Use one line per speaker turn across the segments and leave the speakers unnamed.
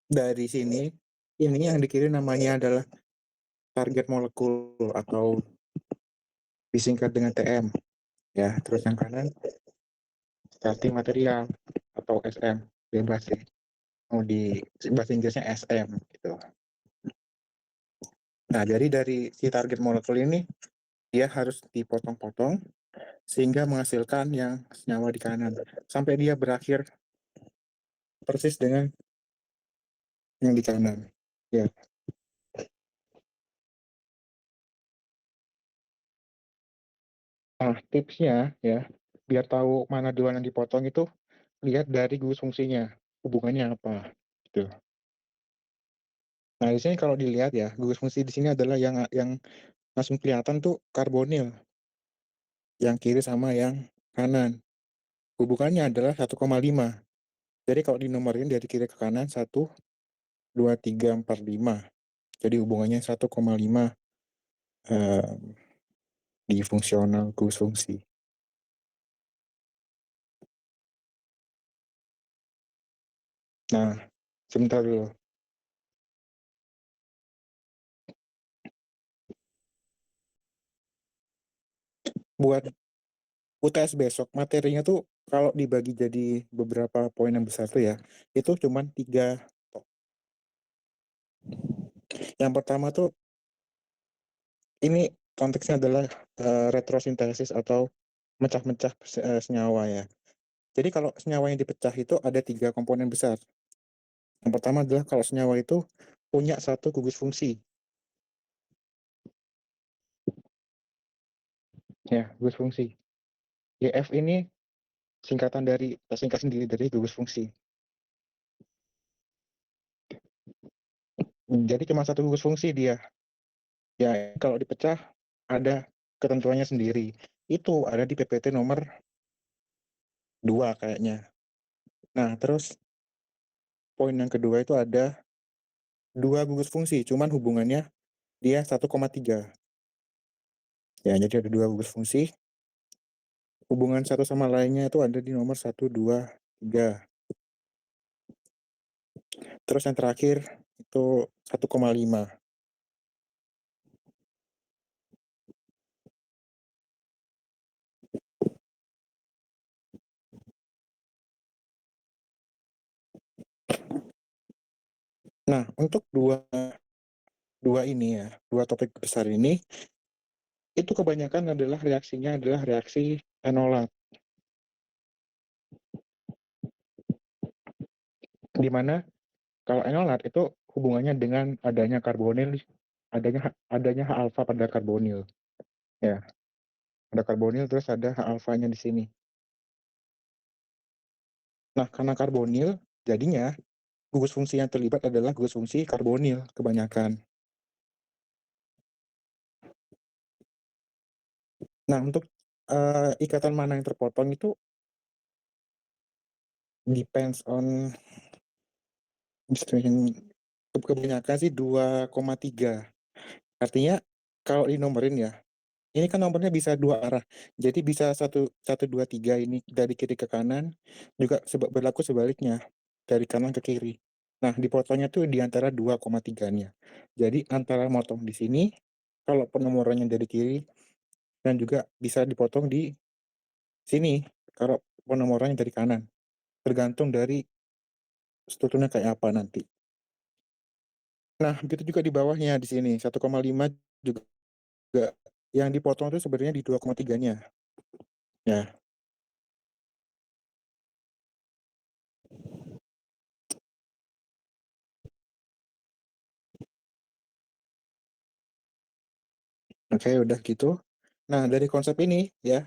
Dari sini, ini yang dikirim namanya adalah target molekul atau disingkat dengan TM, ya. Terus yang kanan starting material atau SM, bebas sih. Mau di bahasa Inggrisnya SM gitu. Nah, jadi dari si target molekul ini dia harus dipotong-potong sehingga menghasilkan yang senyawa di kanan sampai dia berakhir persis dengan yang di kanan. Ya. Nah, tipsnya ya, biar tahu mana duluan yang dipotong itu lihat dari gugus fungsinya, hubungannya apa gitu. Nah, di sini kalau dilihat ya, gugus fungsi di sini adalah yang langsung kelihatan tuh karbonil, yang kiri sama yang kanan. Hubungannya adalah 1,5. Jadi kalau dinomorin dari kiri ke kanan 1, 2, 3, 4, 5. Jadi hubungannya 1,5 eh, di fungsional gugus fungsi. Nah, sebentar dulu. Buat UTS besok materinya tuh kalau dibagi jadi beberapa poin yang besar tuh ya, itu cuma 3. Yang pertama tuh ini konteksnya adalah retrosintesis atau mecah-mecah senyawa ya. Jadi kalau senyawa yang dipecah itu ada 3 komponen besar. Yang pertama adalah kalau senyawa itu punya satu gugus fungsi. Ya, gugus fungsi. GF ini singkatan dari singkat sendiri dari gugus fungsi. Jadi cuma satu gugus fungsi dia. Ya, kalau dipecah ada ketentuannya sendiri. Itu ada di PPT nomor 2 kayaknya. Nah, terus poin yang kedua itu ada 2 gugus fungsi, cuman hubungannya dia 1,3. Ya, jadi ada 2 gugus fungsi. Hubungan satu sama lainnya itu ada di nomor 1, 2, 3. Terus yang terakhir itu 1,5. Nah, untuk dua dua ini ya, dua topik besar ini itu kebanyakan adalah reaksinya adalah reaksi enolat, di mana kalau enolat itu hubungannya dengan adanya karbonil, adanya H alfa pada karbonil. Ya, ada karbonil terus ada H alfanya di sini. Nah, karena karbonil, jadinya gugus fungsi yang terlibat adalah gugus fungsi karbonil kebanyakan. Nah, untuk ikatan mana yang terpotong itu depends on kebanyakan sih 2,3. Artinya kalau dinomorin ya, ini kan nomornya bisa dua arah. Jadi bisa 1, 1, 2, 3 ini dari kiri ke kanan, juga berlaku sebaliknya dari kanan ke kiri. Nah, dipotongnya tuh di antara 2,3-nya. Jadi antara motong di sini, kalau penomorannya dari kiri, dan juga bisa dipotong di sini kalau penomorannya dari kanan. Tergantung dari strukturnya kayak apa nanti. Nah, begitu juga di bawahnya di sini 1,5 juga yang dipotong itu sebenarnya di 2,3-nya. Ya, oke udah gitu. Nah, dari konsep ini ya,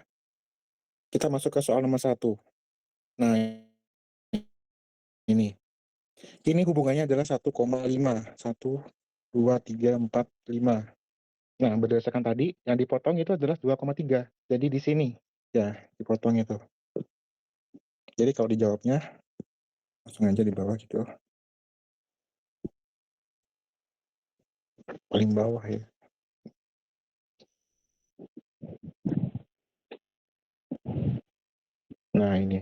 kita masuk ke soal nomor 1. Nah, ini. Ini hubungannya adalah 1,5. 1, 2, 3, 4, 5. Nah, berdasarkan tadi yang dipotong itu adalah 2,3. Jadi di sini ya dipotong itu. Jadi kalau dijawabnya langsung aja di bawah gitu. Paling bawah ya. Nah, ini.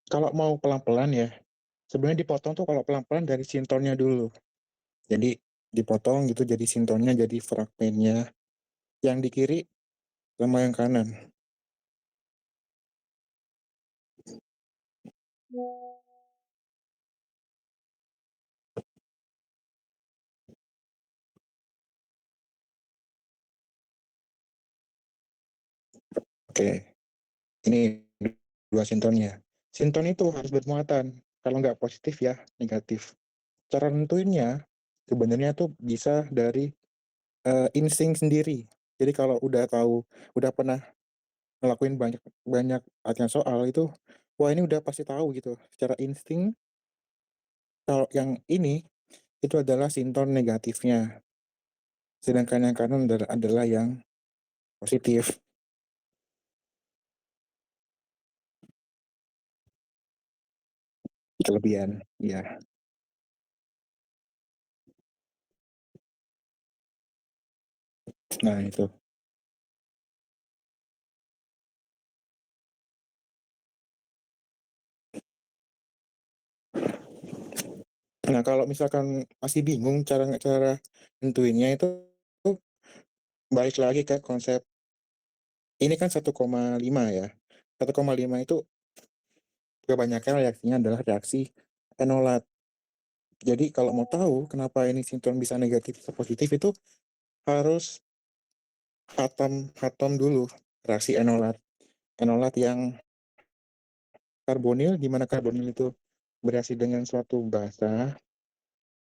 Kalau mau pelan-pelan ya, sebenarnya dipotong tuh kalau pelan-pelan dari sintonnya dulu. Jadi dipotong gitu jadi sintonnya, jadi fragmennya yang di kiri sama yang kanan. Oke, ini dua sintonnya. Sinton itu harus bermuatan. Kalau nggak positif ya negatif. Cara nentuinnya sebenarnya tuh bisa dari insting sendiri. Jadi kalau udah tahu, udah pernah ngelakuin banyak banyak latihan soal itu, wah ini udah pasti tahu gitu. Secara insting kalau yang ini itu adalah sinton negatifnya, sedangkan yang kanan adalah yang positif. Kelebihan, ya. Nah itu. Nah kalau misalkan masih bingung cara cara nentuinnya itu balik lagi ke konsep ini kan 1,5 ya. 1,5 itu kebanyakan reaksinya adalah reaksi enolat. Jadi kalau mau tahu kenapa ini sinton bisa negatif atau positif itu harus hatam dulu reaksi enolat. Enolat yang karbonil, di mana karbonil itu bereaksi dengan suatu basa,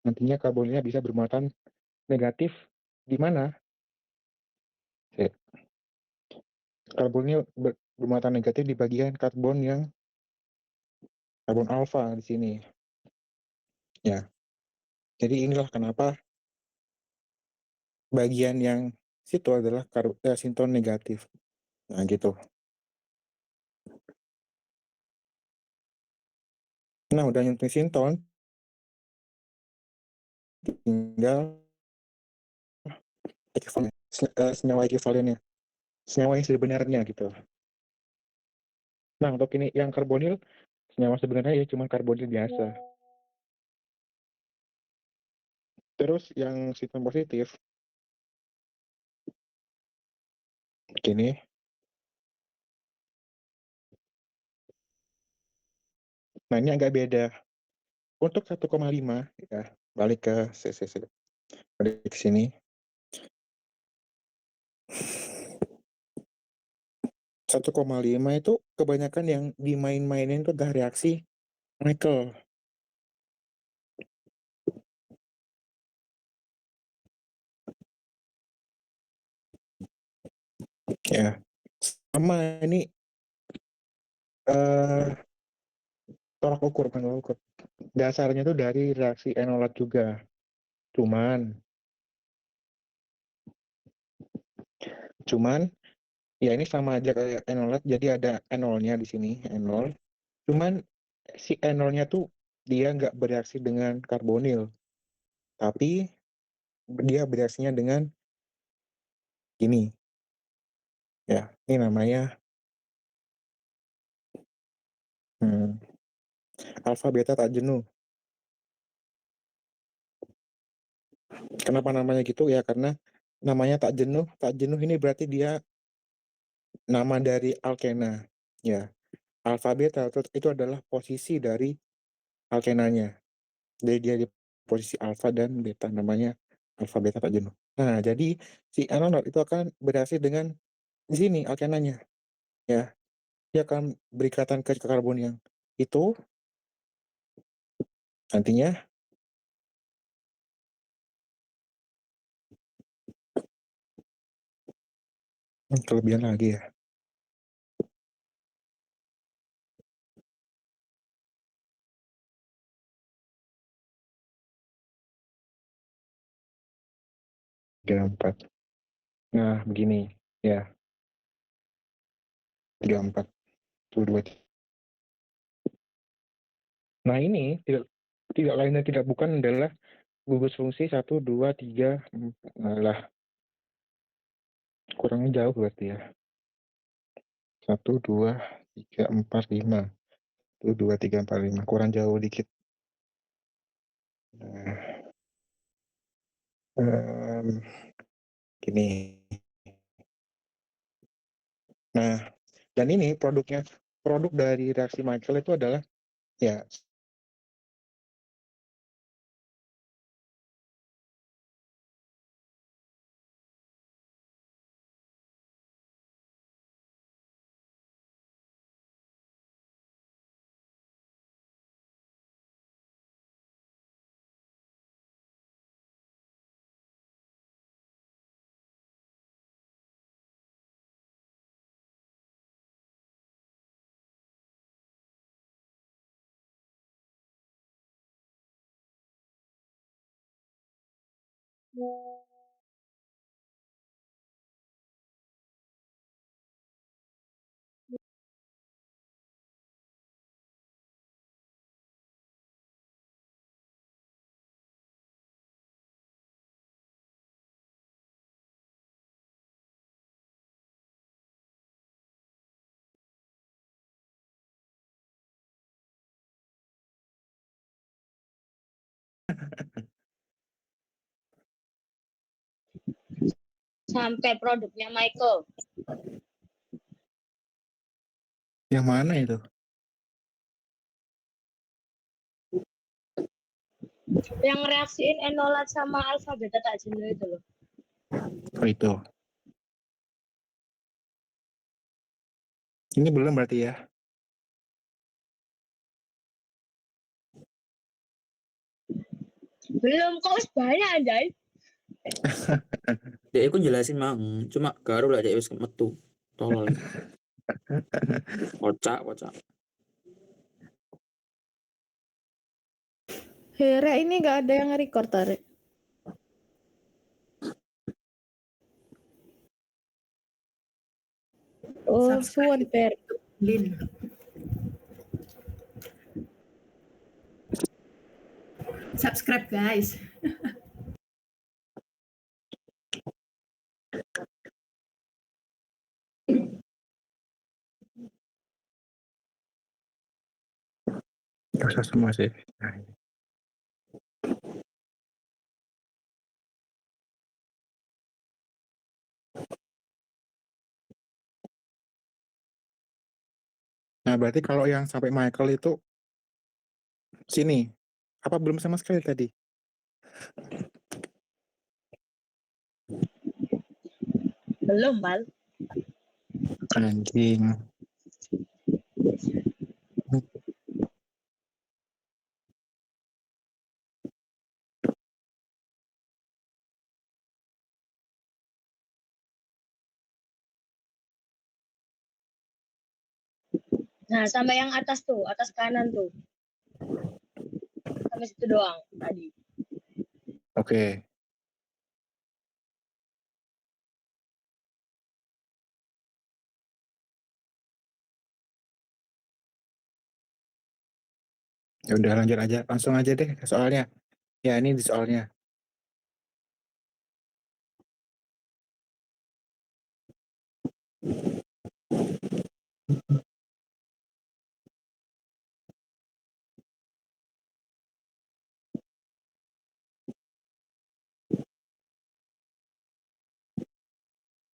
nantinya karbonilnya bisa bermuatan negatif di mana karbonil bermuatan negatif di bagian karbon yang karbon alfa di sini. Ya, jadi inilah kenapa bagian yang situ adalah sinton negatif. Nah, gitu. Nah, udah nyentuh sinton, tinggal ekivalen, senyawa ekivalennya, senyawa yang sebenarnya gitu. Nah, untuk ini yang karbonil, senyawa sebenarnya ya cuma karbonil biasa. Terus yang sinton positif, gini, nah ini agak beda. Untuk 1,5 ya, balik ke balik ke sini. 1,5 itu kebanyakan yang dimain-mainin itu udah reaksi Michael ya. Sama ini eh tolak ukur kan tolak ukur. Dasarnya tuh dari reaksi enolat juga. Cuman cuman ya ini sama aja kayak enolat jadi ada enolnya di sini, enol. Cuman si enolnya tuh dia nggak bereaksi dengan karbonil, tapi dia bereaksinya dengan ini ya. Ini namanya hmm, alfa beta tak jenuh. Kenapa namanya gitu ya? Karena namanya tak jenuh. Tak jenuh ini berarti dia nama dari alkena. Ya, alfa beta itu adalah posisi dari alkenanya. Jadi dia di posisi alfa dan beta, namanya alfa beta tak jenuh. Nah, jadi si anonot itu akan bereaksi dengan di sini alkenanya. Ya, dia akan berikatan ke karbon yang itu nantinya kelebihan lagi ya. 34. Nah, begini ya, 34 tuh dua. Nah, ini tidak tidak lain dan tidak bukan adalah gugus fungsi 1, 2, 3, 4. Lah, kurangnya jauh berarti ya. 1, 2, 3, 4, 5. 2, 3, 4, 5. Kurang jauh dikit. Nah, gini. Nah, dan ini produk dari reaksi Michael itu adalah ya
Sampai produknya Michael.
yang mana itu?
Yang reaksiin enolat sama alfa beta tak jenuh itu loh.
Oh itu. Ini belum berarti ya?
Belum, kok banyak anjay.
Dek aku jelasin mang, cuma garu lah dek wis metu. Tolol. Kocak.
Hera ini nggak ada yang record tarik. Oh, suan per.
Lin. Subscribe guys.
Gak usah semua sih. Nah, berarti kalau yang sampai Michael itu sini. Apa belum sama sekali tadi?
Belum, Bal.
Anjing.
Nah, sama yang atas tuh, atas kanan tuh. Sampai situ doang tadi.
Oke. Ya udah lanjut aja, langsung aja deh ke soalnya. Ya ini di soalnya.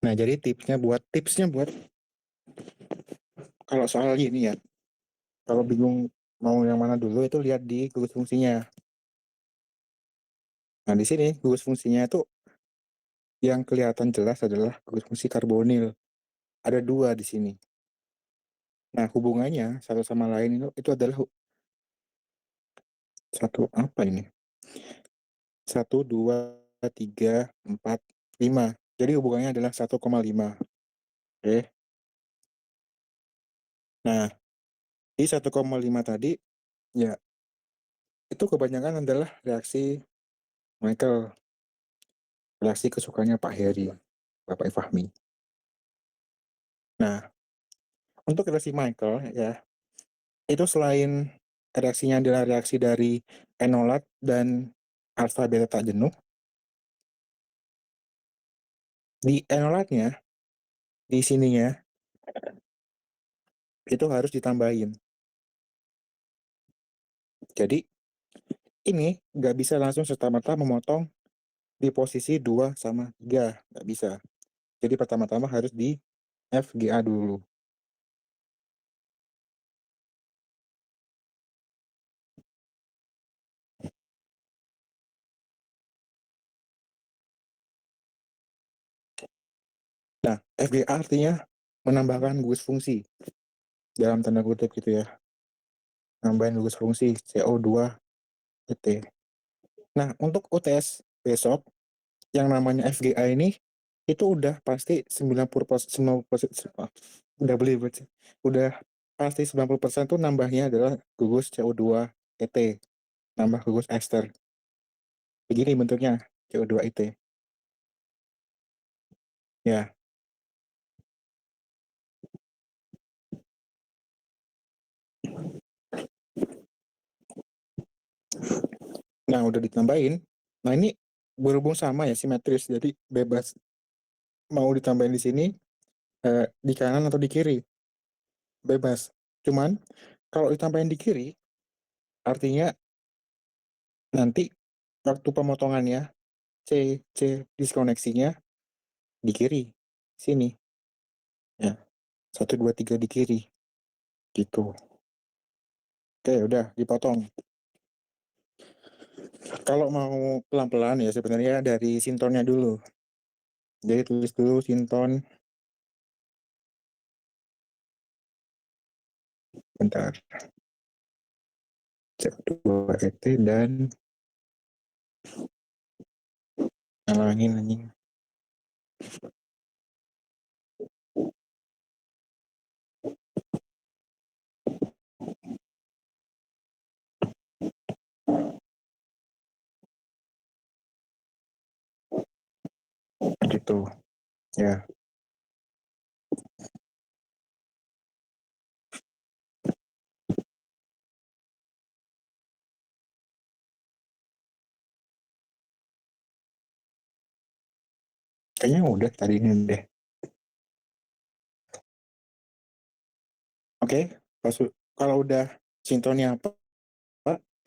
Nah, jadi tipsnya buat kalau soal gini ya. Kalau bingung mau yang mana dulu itu lihat di gugus fungsinya. Nah, di sini gugus fungsinya itu yang kelihatan jelas adalah gugus fungsi karbonil. Ada dua di sini. Nah, hubungannya satu sama lain itu adalah satu apa ini? 1, 2, 3, 4, 5. Jadi hubungannya adalah 1,5. Oke. Nah, di 1,5 tadi ya itu kebanyakan adalah reaksi Michael, reaksi kesukaannya Pak Heri, Bapak Fahmi. Nah, untuk reaksi Michael ya, itu selain reaksinya adalah reaksi dari enolat dan alfa beta tak jenuh, di enolatnya, di sininya, itu harus ditambahin. Jadi ini nggak bisa langsung serta-merta memotong di posisi 2 sama 3, nggak bisa. Jadi pertama-tama harus di FGA dulu. Nah, FGA artinya menambahkan gugus fungsi, dalam tanda kutip gitu ya. Nambahin gugus fungsi CO2 ET. Nah, untuk UTS besok yang namanya FGA ini itu udah pasti 90%, 90%, udah belibet sih. Udah pasti 90% tuh nambahnya adalah gugus CO2 ET, nambah gugus ester. Begini bentuknya CO2 ET. Ya. Nah, udah ditambahin. Nah, ini berhubung sama ya simetris, jadi bebas mau ditambahin di sini, di kanan atau di kiri, bebas. Cuman kalau ditambahin di kiri, artinya nanti waktu pemotongannya C diskoneksinya di kiri, sini. Ya, 1, 2, 3 di kiri. Gitu. Oke, udah dipotong. Kalau mau pelan-pelan ya sebenarnya dari sintonnya dulu. Jadi tulis dulu sinton. Bentar. CO2 ET dan ngalangin anjing. Gitu. Ya. Kayaknya udah tadi ini deh. Oke, kalau udah sintonnya apa,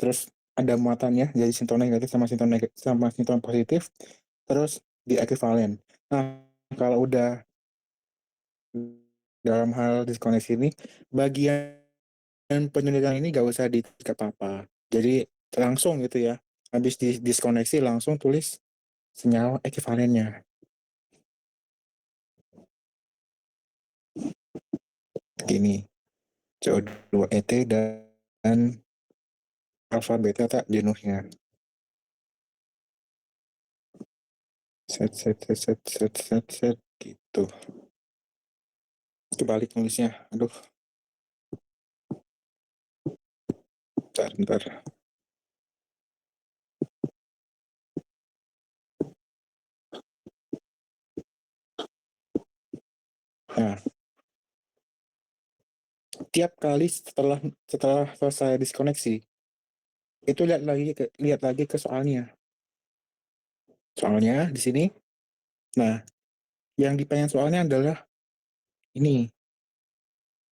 terus ada muatannya jadi sinton negatif sama sinton positif, terus di ekuivalen. Nah, kalau udah dalam hal diskoneksi ini, bagian penyuntikan ini gak usah diketik apa-apa. Jadi langsung gitu ya, habis diskoneksi langsung tulis senyawa ekuivalennya. Gini, CO2 ET dan alfa beta tak jenuhnya. Set gitu. Kebalik nulisnya. Aduh. Bentar. Nah, tiap kali setelah selesai diskoneksi, itu lihat lagi ke soalnya. Soalnya di sini. Nah, yang dipengen soalnya adalah ini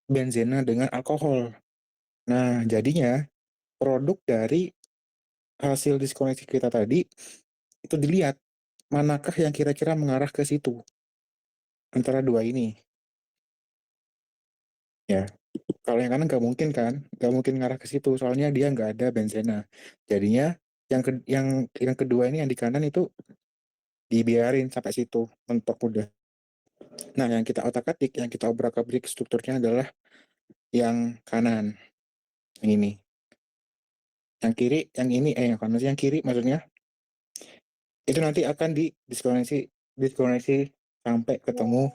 benzena dengan alkohol. Nah, jadinya produk dari hasil diskoneksi kita tadi itu dilihat manakah yang kira-kira mengarah ke situ antara dua ini. Ya, kalau yang kanan nggak mungkin ngarah ke situ soalnya dia nggak ada benzena. Jadinya yang kedua ini yang di kanan itu dibiarin sampai situ mentok udah. Nah, yang kita otak-atik, yang kita obrak-abrik strukturnya adalah yang kanan, yang ini. Yang kiri, yang ini, yang kanan, yang kiri maksudnya, itu nanti akan diskoneksi sampai ketemu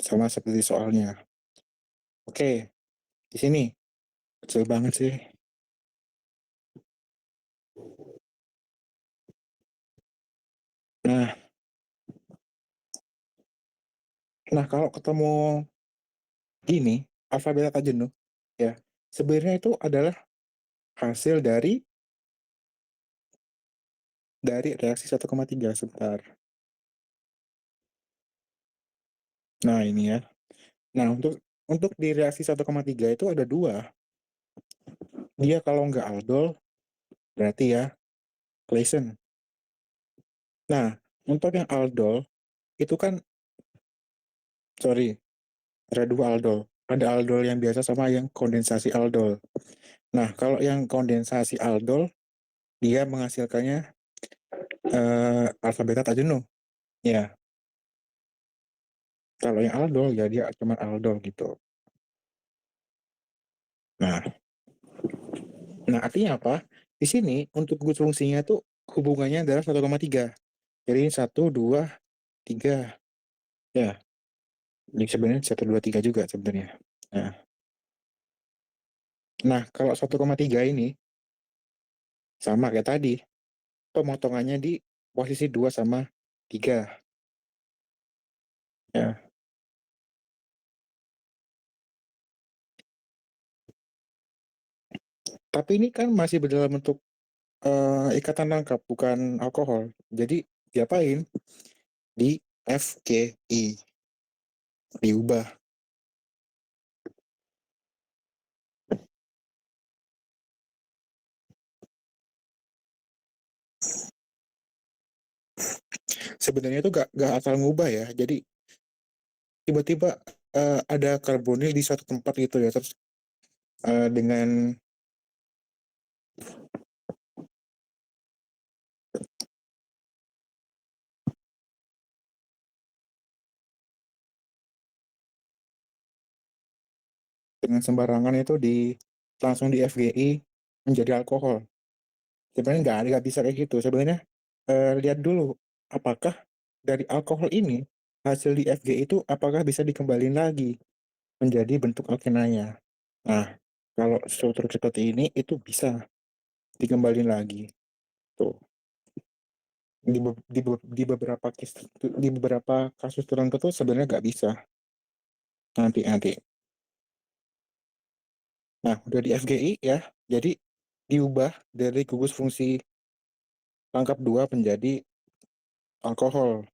sama seperti soalnya. Oke, di sini kecil banget sih. Nah, kalau ketemu gini, alfa beta jenuh, ya, sebenarnya itu adalah hasil dari reaksi 1,3 sebentar. Nah, ini ya. Nah, untuk di reaksi 1,3 itu ada dua. dia kalau nggak aldol berarti ya Claisen. Nah, untuk yang aldol itu kan sorry, ada dua aldol. Ada aldol yang biasa sama yang kondensasi aldol. Nah, kalau yang kondensasi aldol dia menghasilkannya alfa beta tak jenuh. Ya, kalau yang aldol ya dia cuma aldol gitu. Nah, artinya apa? Di sini untuk gugus fungsinya tuh hubungannya adalah 1,3. Jadi 1, 2, 3. Ya, ini sebenarnya 1, 2, 3 juga sebenarnya. Nah, kalau 1,3 ini sama kayak tadi, pemotongannya di posisi 2 sama 3. Ya. Tapi ini kan masih berdalam bentuk ikatan tangkap, bukan alkohol. Jadi diapain? Di FGI. Diubah. Sebenarnya itu gak asal ngubah ya. Jadi tiba-tiba ada karbonil di suatu tempat gitu ya. Terus dengan sembarangan itu langsung di FGI menjadi alkohol. Sebenarnya nggak bisa kayak gitu. Sebenarnya lihat dulu apakah dari alkohol ini hasil di FGI itu apakah bisa dikembalikan lagi menjadi bentuk alkenanya. Nah, kalau struktur seperti ini itu bisa dikembalikan lagi. Tuh. Di beberapa kasus tertentu tuh sebenarnya nggak bisa. Nanti. Nah, udah di FGI ya. Jadi diubah dari gugus fungsi tangkap 2 menjadi alkohol.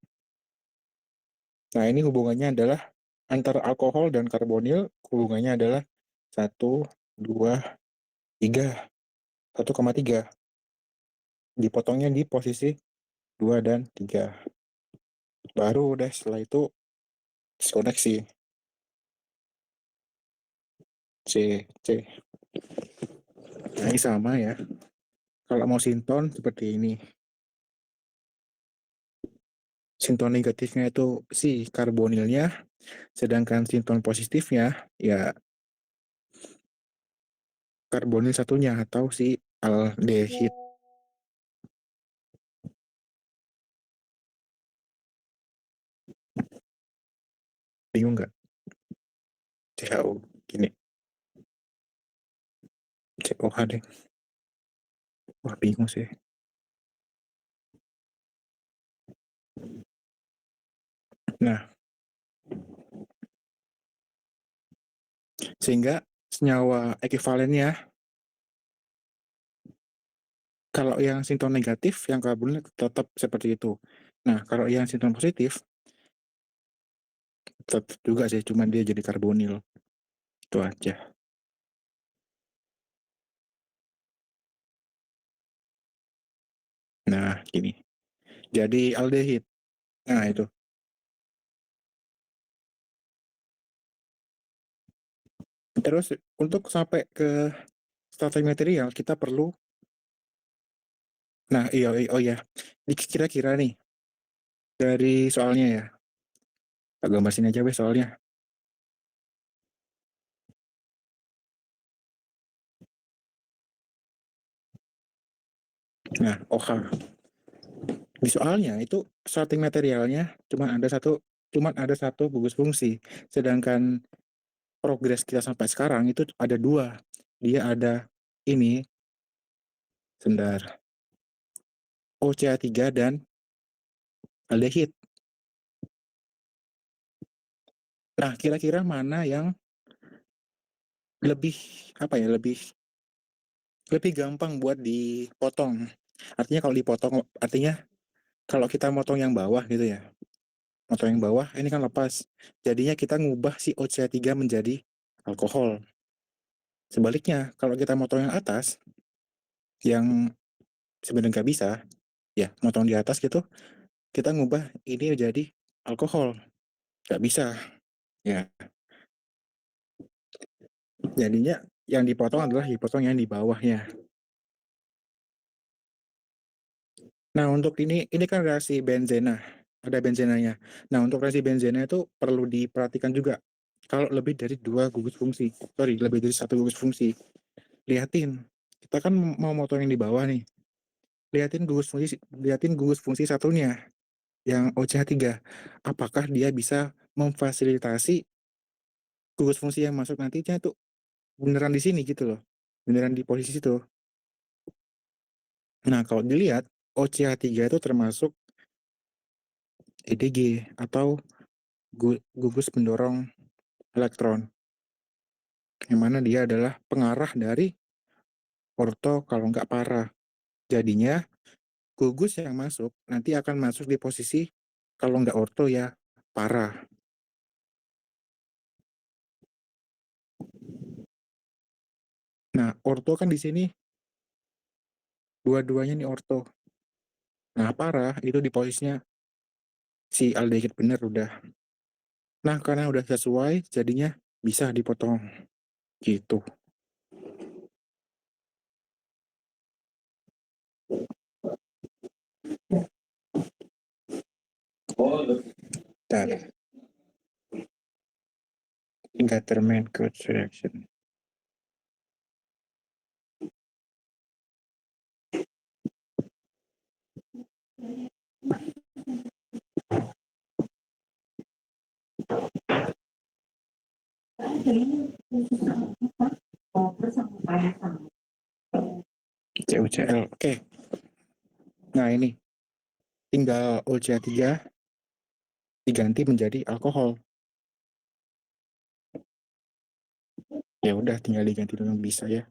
Nah, ini hubungannya adalah antara alkohol dan karbonil, hubungannya adalah 1, 2, 3. 1,3. Dipotongnya di posisi 2 dan 3. Baru udah setelah itu diskoneksi. C. Nah, ini sama ya. Kalau mau sinton seperti ini. Sinton negatifnya itu si karbonilnya, sedangkan sinton positifnya ya karbonil satunya atau si aldehid. Bingung nggak? CHO gini. COH deh. Wah, bingung sih. Nah, sehingga senyawa ekuivalennya kalau yang sinton negatif, yang karbonil tetap seperti itu. Nah, kalau yang sinton positif tetap juga sih, cuma dia jadi karbonil. Itu aja. Nah, gini. Jadi aldehid. Nah, itu. Terus untuk sampai ke starting material kita perlu oh iya. Kira-kira nih dari soalnya ya. Tak gambar sini aja weh soalnya. Nah, OH. Di soalnya itu starting materialnya cuma ada satu gugus fungsi. Sedangkan progres kita sampai sekarang itu ada 2. Dia ada ini sebentar. OCA3 dan aldehid. Nah, kira-kira mana yang lebih lebih gampang buat dipotong. Artinya kalau kita motong yang bawah gitu ya. Motong yang bawah ini kan lepas. Jadinya kita ngubah si OCA3 menjadi alkohol. Sebaliknya, kalau kita motong yang atas, yang sebenarnya nggak bisa, ya motong di atas gitu, kita ngubah ini jadi alkohol. Nggak bisa, ya. Jadinya yang dipotong adalah dipotong yang di bawahnya. Nah, untuk ini kan reaksi benzena, ada benzenanya. Nah, untuk reaksi benzena itu perlu diperhatikan juga. Kalau lebih dari 2 gugus fungsi, lebih dari 1 gugus fungsi, liatin. Kita kan mau motong yang di bawah nih. Liatin gugus fungsi satunya, yang OCH3. Apakah dia bisa memfasilitasi gugus fungsi yang masuk nantinya itu beneran di sini gitu loh. Beneran di posisi situ. Nah, kalau dilihat OCH3 itu termasuk EDG atau gugus pendorong elektron, yang mana dia adalah pengarah dari orto kalau nggak para. Jadinya gugus yang masuk nanti akan masuk di posisi kalau nggak orto ya para. Nah, orto kan di sini dua-duanya nih orto. Nah, para itu di posisinya si aldehid bener udah. Nah, karena udah sesuai jadinya bisa dipotong gitu. Dan Gatterman Coach Reaction. CUCL, oke. Nah, ini tinggal OCH3 diganti menjadi alkohol. Ya udah tinggal diganti dengan bisa ya.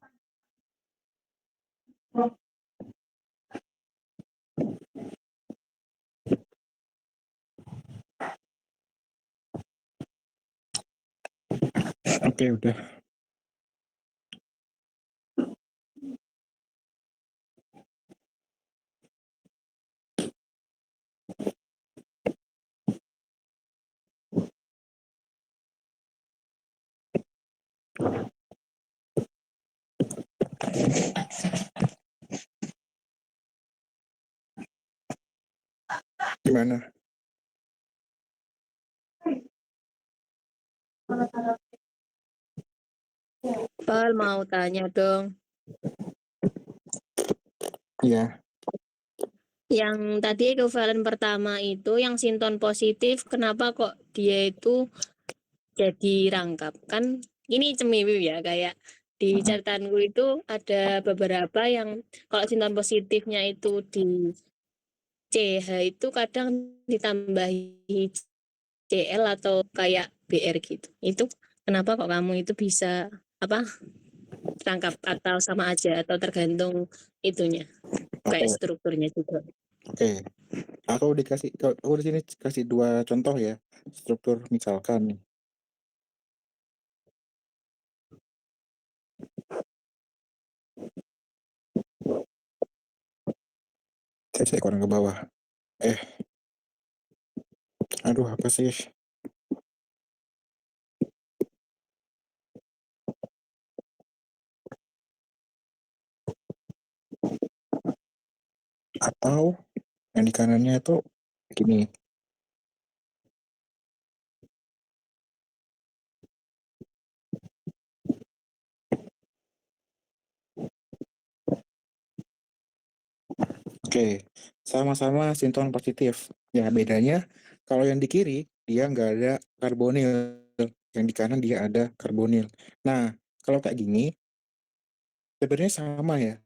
Oke, udah. Gimana?
Pal mau tanya dong.
Iya.
Yang tadi ekivalen pertama itu yang sinton positif, kenapa kok dia itu jadi rangkap? Kan ini cemiwi ya, kayak di catatanku itu ada beberapa yang kalau sinton positifnya itu di CH itu kadang ditambahi CL atau kayak BR gitu. Itu kenapa kok kamu itu bisa apa rangkap atau sama aja atau tergantung itunya kayak
Oke.
strukturnya juga.
Oke. Aku di sini kasih 2 contoh ya. Struktur misalkan nih. Saya kurang ke bawah. Aduh, apa sih? Atau yang di kanannya itu gini. Oke, sama-sama sinton positif. Ya, bedanya kalau yang di kiri dia nggak ada karbonil, yang di kanan dia ada karbonil. Nah, kalau kayak gini sebenarnya sama ya.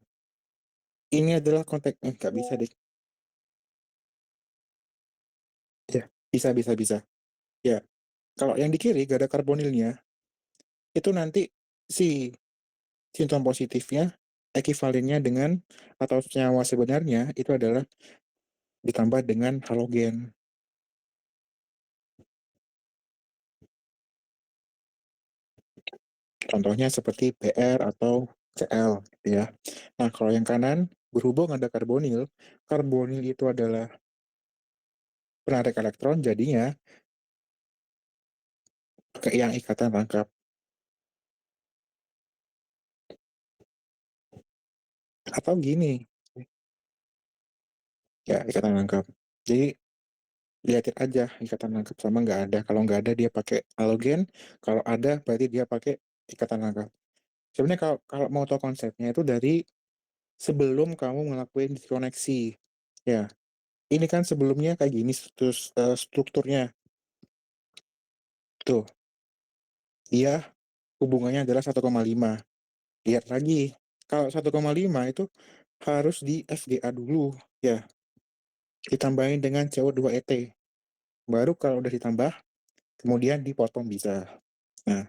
Ini adalah konteks nggak bisa deh. Ya, bisa. Ya, kalau yang di kiri gak ada karbonilnya, itu nanti si sinton positifnya ekivalennya dengan atau senyawa sebenarnya itu adalah ditambah dengan halogen. Contohnya seperti Br atau Cl gitu ya. Nah, kalau yang kanan berhubung ada karbonil, karbonil itu adalah penarik elektron, jadinya pakai yang ikatan rangkap. Atau gini, ya ikatan rangkap. Jadi lihatin aja ikatan rangkap sama nggak ada. Kalau nggak ada dia pakai halogen, kalau ada berarti dia pakai ikatan rangkap. Sebenarnya kalau mau tahu konsepnya itu dari sebelum kamu ngelakuin koneksi. Ya, ini kan sebelumnya kayak gini strukturnya. Tuh, dia hubungannya adalah 1,5. Lihat lagi, kalau 1,5 itu harus di FGA dulu, ya. Ditambahin dengan CO2 ET. Baru kalau udah ditambah, kemudian dipotong bisa. Nah,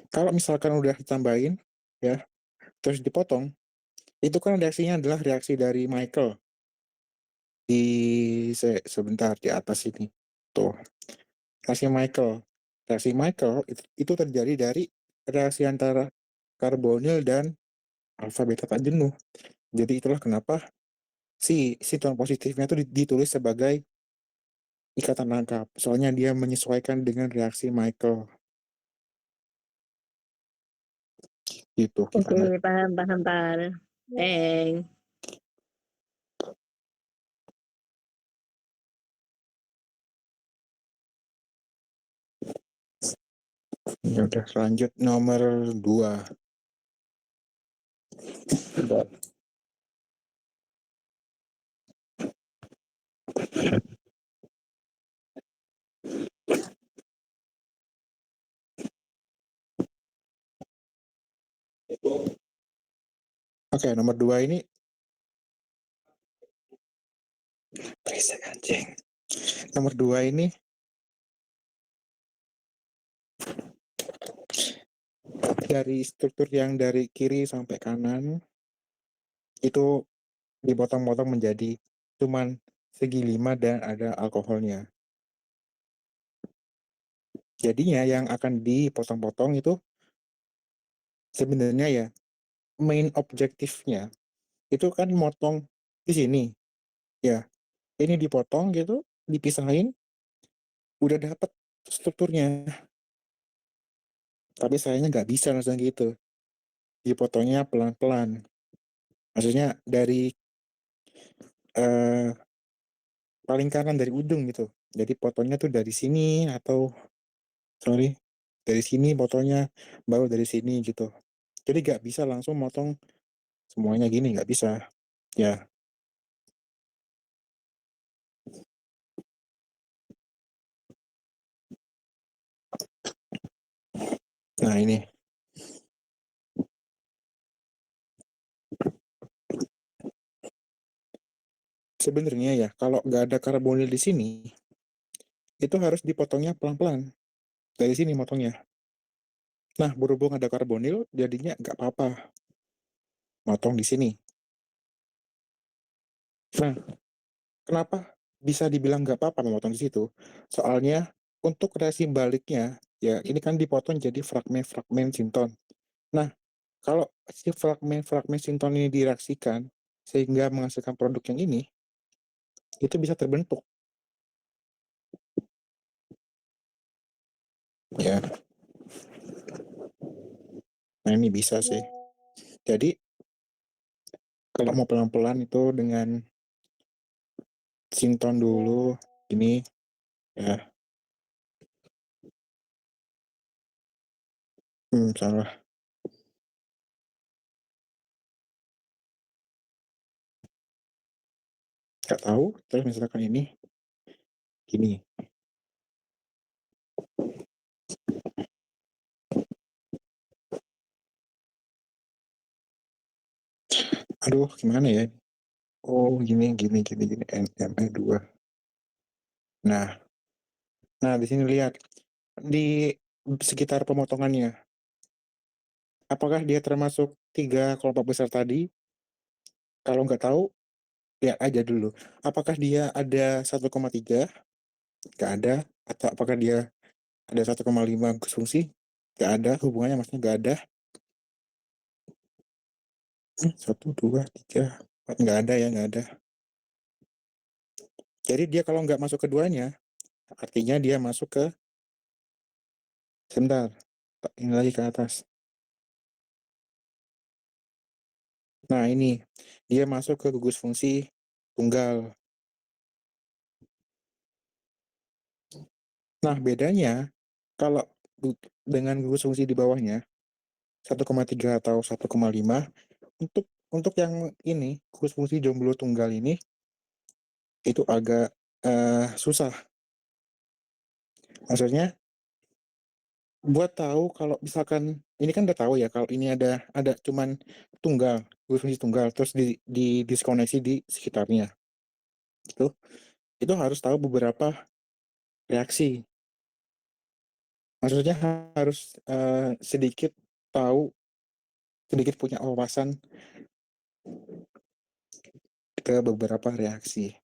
kalau misalkan udah ditambahin, ya, terus dipotong, itu kan reaksinya adalah reaksi dari Michael. Sebentar, di atas ini. Tuh, reaksi Michael. Reaksi Michael itu terjadi dari reaksi antara karbonil dan alfa beta tak jenuh. Jadi itulah kenapa si siton positifnya itu ditulis sebagai ikatan rangkap. Soalnya dia menyesuaikan dengan reaksi Michael. Gitu.
Oke, paham.
Ya udah, lanjut nomor 2. Oke, nomor 2 ini berisik anjing. Nomor 2 ini dari struktur yang dari kiri sampai kanan itu dipotong-potong menjadi cuman segi 5 dan ada alkoholnya. Jadinya yang akan dipotong-potong itu sebenarnya ya main objektifnya itu kan motong di sini. Ya, ini dipotong gitu, dipisahin, udah dapet strukturnya. Tapi sayangnya nggak bisa langsung gitu. Dipotongnya pelan-pelan. Maksudnya dari paling kanan dari ujung gitu. Jadi potongnya tuh dari sini atau dari sini potongnya, baru dari sini gitu. Jadi nggak bisa langsung motong semuanya gini, nggak bisa. Ya, nah ini. Sebenarnya ya, kalau nggak ada karbonil di sini, itu harus dipotongnya pelan-pelan. Dari sini motongnya. Nah, berhubung ada karbonil, jadinya nggak apa-apa. Motong di sini. Nah, kenapa bisa dibilang nggak apa-apa memotong di situ? Soalnya untuk reaksi baliknya, ya ini kan dipotong jadi fragmen-fragmen sinton. Nah, kalau si fragmen-fragmen sinton ini direaksikan sehingga menghasilkan produk yang ini, itu bisa terbentuk. Ya. Nah, ini bisa sih. Jadi, kalau mau pelan-pelan itu dengan sinton dulu, ini ya. Salah. Nggak tahu, terus misalkan ini, gini. Aduh, gimana ya? Oh, gini, NME2. Nah, di sini lihat. Di sekitar pemotongannya. Apakah dia termasuk 3 kelompok besar tadi? Kalau nggak tahu, lihat aja dulu. Apakah dia ada 1,3? Nggak ada. Atau apakah dia ada 1,5 fungsi? Nggak ada hubungannya, maksudnya nggak ada. 1, 2, 3, 4, nggak ada ya, nggak ada. Jadi dia kalau nggak masuk keduanya, artinya dia masuk ke, sebentar, ini lagi ke atas. Nah ini, dia masuk ke gugus fungsi tunggal. Nah bedanya, kalau dengan gugus fungsi di bawahnya, 1,3 atau 1,5, untuk yang ini, gugus fungsi jomblo tunggal ini, itu agak susah. Maksudnya, buat tahu kalau misalkan ini kan udah tahu ya kalau ini ada cuman tunggal, gugus fungsi tunggal, terus di diskoneksi di sekitarnya. Itu harus tahu beberapa reaksi. Maksudnya harus sedikit punya wawasan ke beberapa reaksi.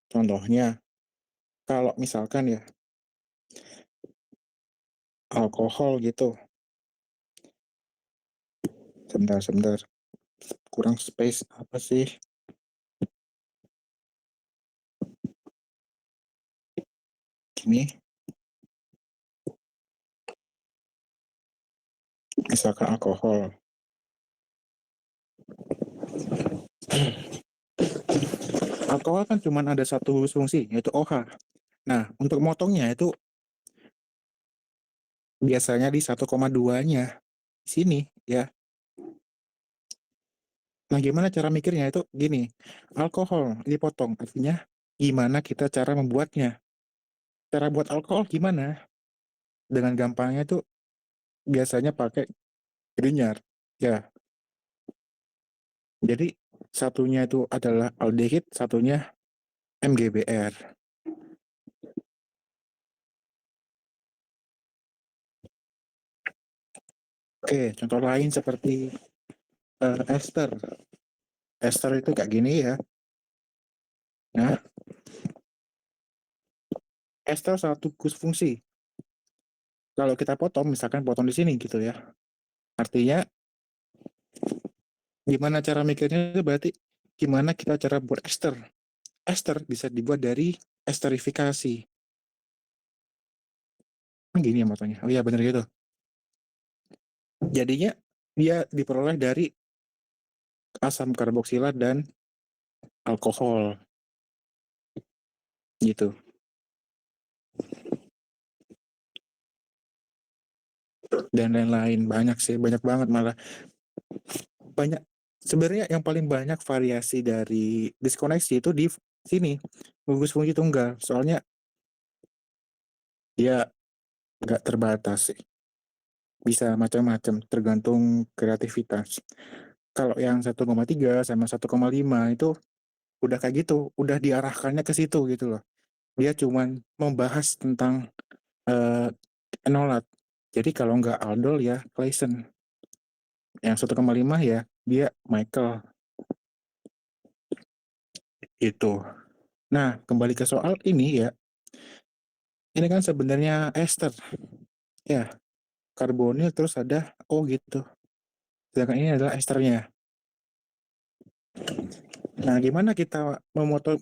Contohnya, kalau misalkan ya alkohol gitu. Sebentar. Kurang space apa sih? Gini. Misalkan alkohol. Alkohol kan cuma ada satu fungsi, yaitu OH. Nah, untuk motongnya itu biasanya di 1,2-nya. Sini ya. Nah, gimana cara mikirnya itu gini. Alkohol dipotong, artinya gimana kita cara membuatnya. Cara buat alkohol gimana? Dengan gampangnya itu biasanya pakai Grignard. Ya. Jadi satunya itu adalah aldehid, satunya MGBR. Oke, contoh lain seperti ester. Ester itu kayak gini ya. Nah, ester satu gugus fungsi. Kalau kita potong, misalkan potong di sini gitu ya. Artinya, gimana cara mikirnya itu berarti gimana kita cara buat ester. Ester bisa dibuat dari esterifikasi. Gini ya motonya. Oh iya bener gitu. Jadinya dia diperoleh dari asam karboksilat dan alkohol. Gitu. Dan lain-lain. Banyak sih, banyak banget malah. Banyak. Sebenarnya yang paling banyak variasi dari diskoneksi itu di sini. Gugus fungsi tunggal. Soalnya dia nggak terbatas sih. Bisa macam-macam tergantung kreativitas. Kalau yang 1,3 sama 1,5 itu udah kayak gitu, udah diarahkannya ke situ gitu loh. Dia cuman membahas tentang enolat. Jadi kalau nggak aldol ya Claisen. Yang 1,5 ya dia Michael. Itu. Nah, kembali ke soal ini ya. Ini kan sebenarnya ester. Ya, karbonil terus ada O gitu. Sedangkan ini adalah esternya. Nah, gimana kita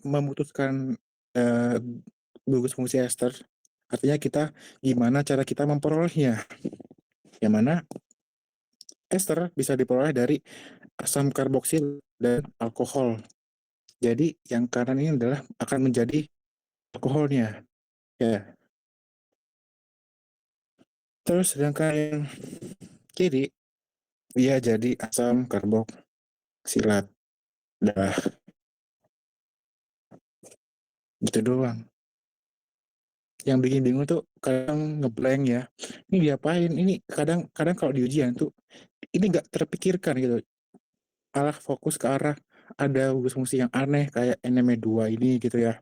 memutuskan gugus fungsi ester? Artinya gimana cara kita memperolehnya? Yang mana ester bisa diperoleh dari asam karboksil dan alkohol. Jadi yang kanan ini adalah akan menjadi alkoholnya. Ya. Terus sedangkan yang kiri dia jadi asam karboksilat. Dah. Gitu doang. Yang bikin bingung tuh kadang ngeblank ya. Ini diapain? Ini kadang kalau di ujian tuh ini nggak terpikirkan gitu. Malah fokus ke arah ada gugus fungsi yang aneh kayak NME2 ini gitu ya.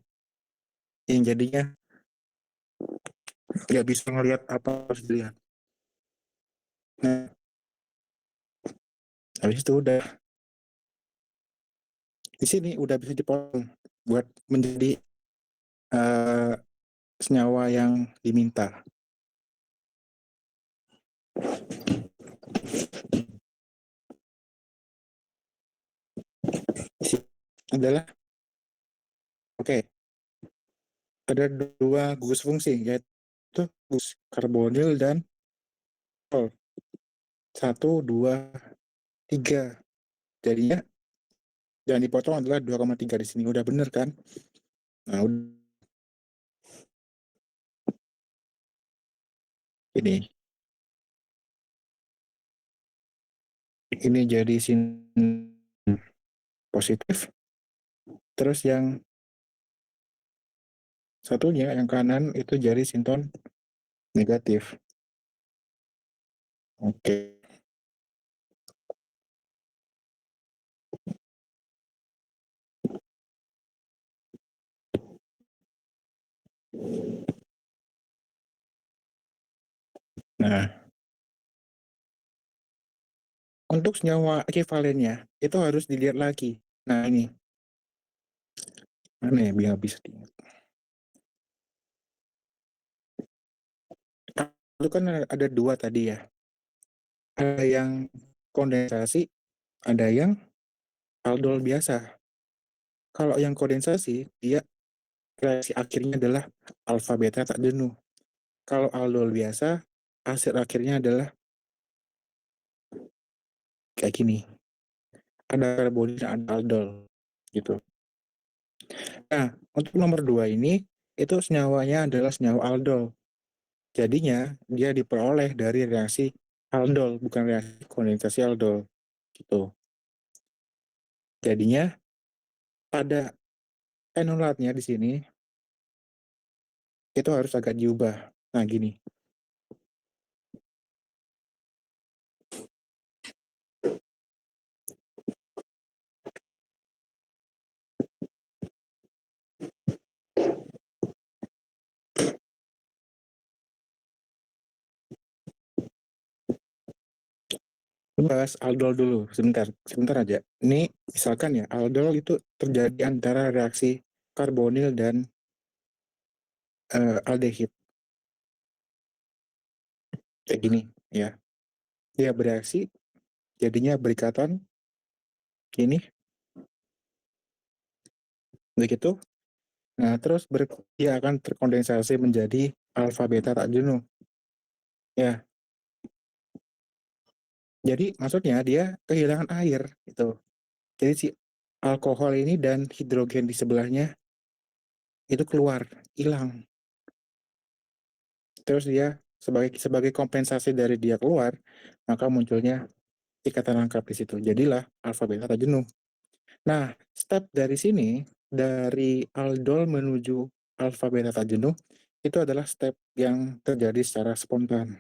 Yang jadinya nggak bisa ngelihat apa harus dilihat. Nah, habis itu udah di sini udah bisa dipotong buat menjadi senyawa yang diminta. adalah oke, ada dua gugus fungsi, yaitu gugus karbonil dan aldol. 1, 2, 3. Jadinya yang dipotong adalah 2,3 di sini. Udah bener kan? Nah, ini jadi sin positif. Terus yang satunya yang kanan itu jadi sinton negatif. Oke. Nah, untuk senyawa ekivalennya itu harus dilihat lagi. Nah, ini mana ya biar bisa diingat. Itu kan ada dua tadi ya. Ada yang kondensasi, ada yang aldol biasa. Kalau yang kondensasi, dia reaksi akhirnya adalah alfa beta tak jenuh. Kalau aldol biasa, hasil akhirnya adalah kayak gini. Ada karbonil dan ada aldol gitu. Nah, untuk nomor 2 ini itu senyawanya adalah senyawa aldol. Jadinya dia diperoleh dari reaksi aldol, bukan reaksi kondensasi aldol gitu. Jadinya pada enolatnya di sini itu harus agak diubah. Nah, gini. Bahas aldol dulu, sebentar aja. Ini misalkan ya, aldol itu terjadi antara reaksi karbonil dan aldehid. Kayak gini ya. Dia bereaksi, jadinya berikatan ini. Begitu. Nah, terus dia akan terkondensasi menjadi alfa beta tak jenuh. Ya. Jadi maksudnya dia kehilangan air gitu. Jadi si alkohol ini dan hidrogen di sebelahnya itu keluar, hilang. Terus dia sebagai kompensasi dari dia keluar, maka munculnya ikatan lengkap di situ. Jadilah alfa beta tak jenuh. Nah, step dari sini dari aldol menuju alfa beta tak jenuh itu adalah step yang terjadi secara spontan,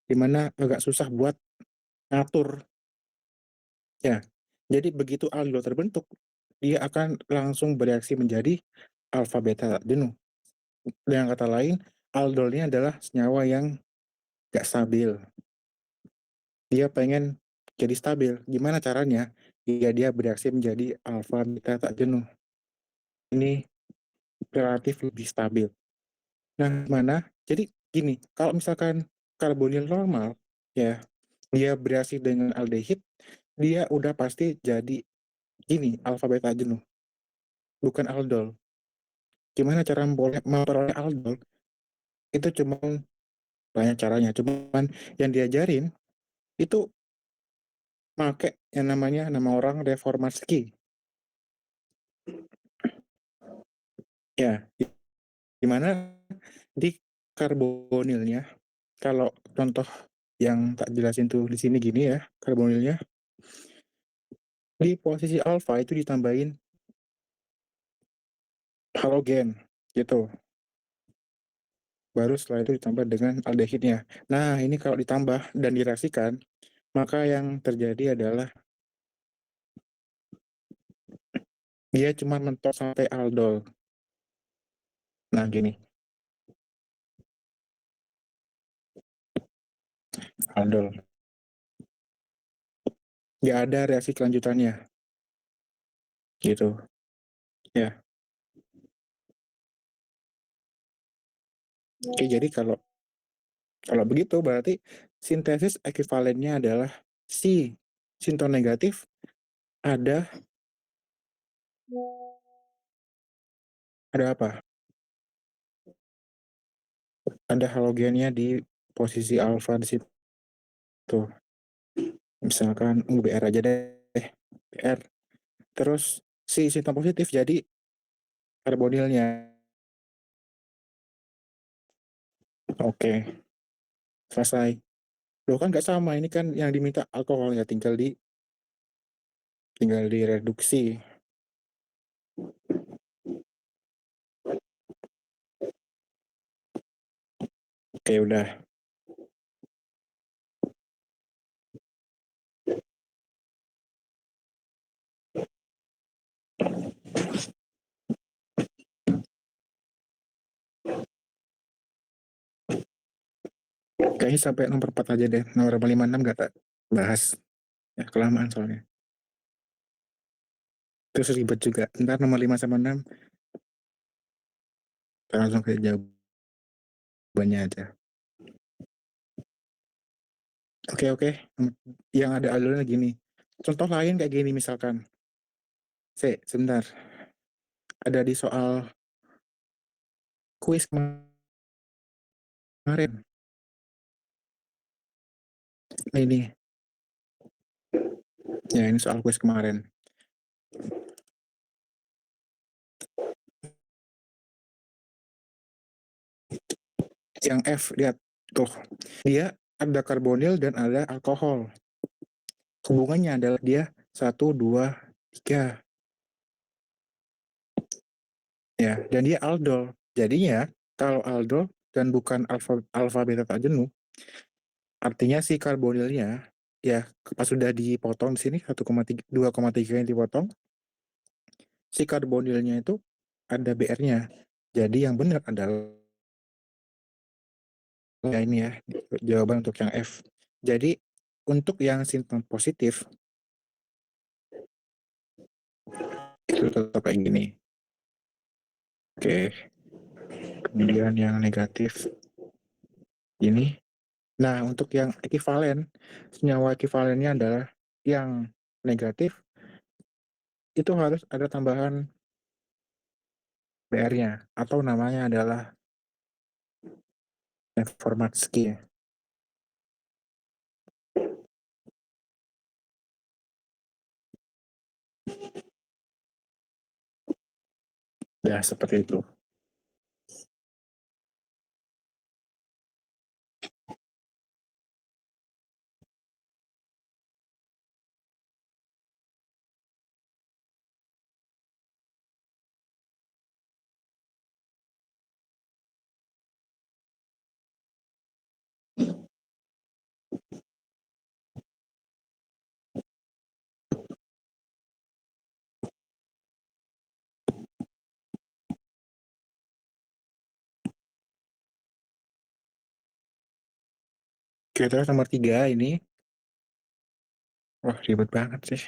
di mana agak susah buat ngatur. Ya, jadi begitu aldol terbentuk, dia akan langsung bereaksi menjadi alfa beta tak jenuh. Dengan kata lain, aldol ini adalah senyawa yang gak stabil. Dia pengen jadi stabil. Gimana caranya? Dia bereaksi menjadi alfa beta tak jenuh. Ini relatif lebih stabil. Nah, gimana? Jadi gini, kalau misalkan karbonil normal, ya, dia bereaksi dengan aldehid, dia udah pasti jadi gini, alfa beta jenuh, bukan aldol. Gimana cara memperoleh aldol? Itu cuma banyak caranya, cuman yang diajarin itu pakai yang namanya nama orang reformatski. Ya, dimana di karbonilnya, kalau contoh yang tak jelasin tuh di sini gini ya, karbonilnya di posisi alfa itu ditambahin halogen gitu. Baru setelah itu ditambah dengan aldehidnya. Nah, ini kalau ditambah dan direaksikan, maka yang terjadi adalah dia cuma mentok sampai aldol. Nah, gini. Aldol. Nggak ada reaksi kelanjutannya. Gitu. Ya. Oke, jadi kalau begitu berarti sintesis ekivalennya adalah si sinton negatif ada Ada apa? Ada halogennya di posisi alfa di situ. Misalkan BR aja deh, BR. Terus si sinton positif jadi karbonilnya. Oke, selesai. Loh kan nggak sama, ini kan yang diminta alkohol ya, tinggal direduksi. Oke, udah. Kayaknya sampai nomor 4 aja deh. Nomor 56 nggak tak bahas. Ya, kelamaan soalnya. Terus ribet juga. Ntar nomor 5 sama 6 kita langsung ke jawabannya aja. Oke. Yang ada alurnya gini. Contoh lain kayak gini misalkan. Sebentar. Ada di soal kuis kemarin. Nah, ini. Ya, ini soal kuis kemarin. Yang F, lihat. Tuh. Dia ada karbonil dan ada alkohol. Hubungannya adalah dia 1, 2, 3. Ya, dan dia aldol. Jadinya kalau aldol dan bukan alfa beta tak jenuh, artinya si karbonilnya ya pas sudah dipotong di sini 1,3 2,3 yang dipotong, si karbonilnya itu ada BR-nya. Jadi yang benar adalah ya ini ya jawaban untuk yang F. Jadi untuk yang sinton positif itu tetap kayak gini. Oke. Kemudian yang negatif ini. Nah, untuk yang ekivalen, senyawa ekivalennya adalah yang negatif itu harus ada tambahan BR-nya atau namanya adalah Neformatsky. Ya, seperti itu. Oke, terus nomor 3 ini. Wah, ribet banget sih.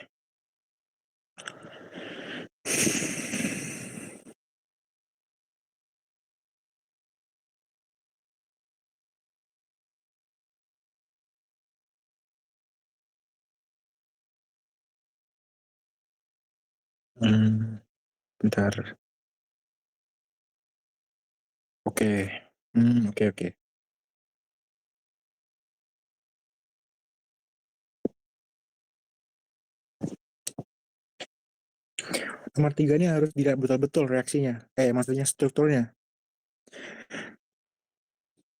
Bentar. Oke. Oke. Nomor 3 ini harus dilihat betul-betul reaksinya. Maksudnya strukturnya.